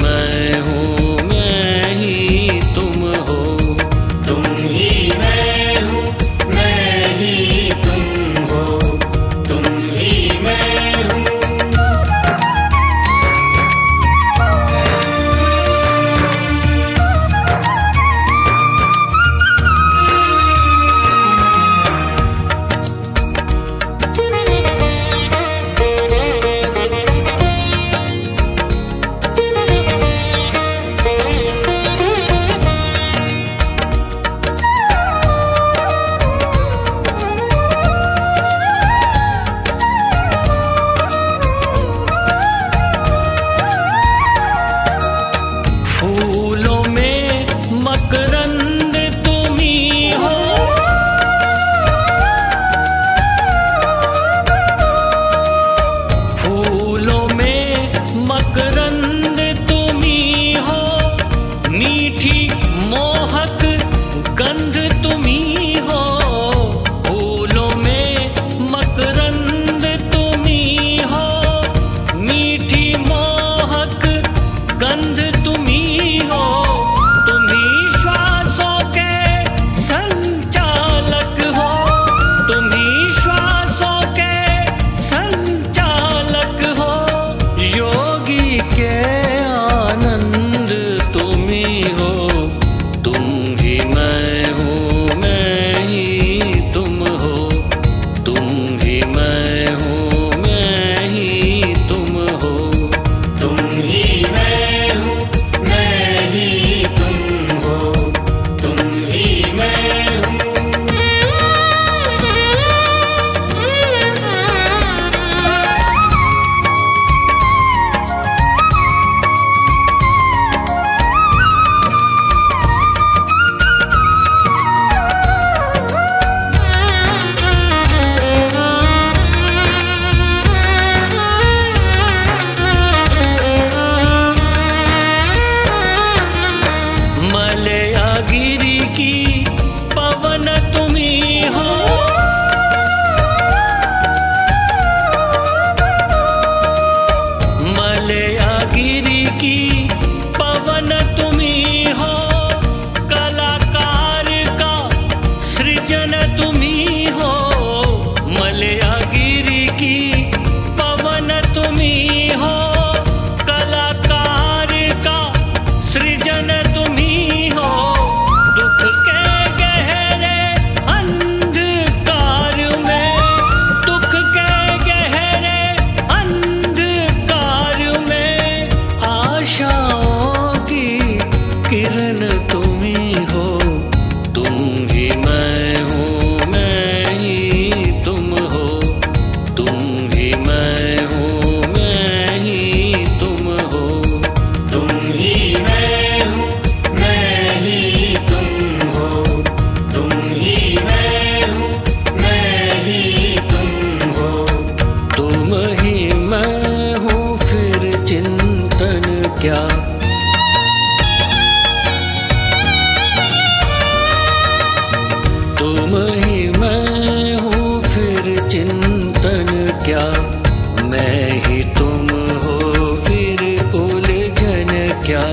मैं हूँ, मैं ही तुम हो। तुम ही मैं हूँ, मैं ही तुम हो। तुम ही मैं हूँ। फूलों में मकरंद तुम ही हो। फूलों में मकरंद तुम ही हो। मीठी मोहक गंध तुम ही हो। फूलों में मकरंद तुम ही हो। मीठी मोहक गंध तुम ही हो। तुम ही श्वासों के संचालक हो। तुम ही श्वासों के संचालक हो। योगी के आनंद तुम ही हो। तुम ही मैं हूँ, मैं ही तुम हो। तुम ही मैं हूँ, मैं ही तुम हो। तुम ही मैं हूँ, मैं ही तुम हो। तुम ही मैं हूँ। मलयागिरी की पवन तुम ही हो। मलयागिरी की पवन तुम ही हो। कलाकार का सृजन तुम ही हो। मलयागिरी की पवन तुम ही हो। कलाकार का सृजन तुम ही हो। दुख के गहरे अंधकार में, दुख के गहरे अंधकार में आशाओं की किरण तुम ही हो। तुम ही मैं हूँ, मैं ही तुम हो। तुम ही मैं हूँ, मैं ही तुम हो। तुम ही मैं हूँ, मैं ही तुम हो। तुम ही मैं हूँ, मैं ही तुम हो। तुम ही मैं हूँ, फिर चिंतन क्या। तुम ही मैं हूँ, फिर चिंतन क्या। मैं ही तुम हो, फिर उलझन क्या।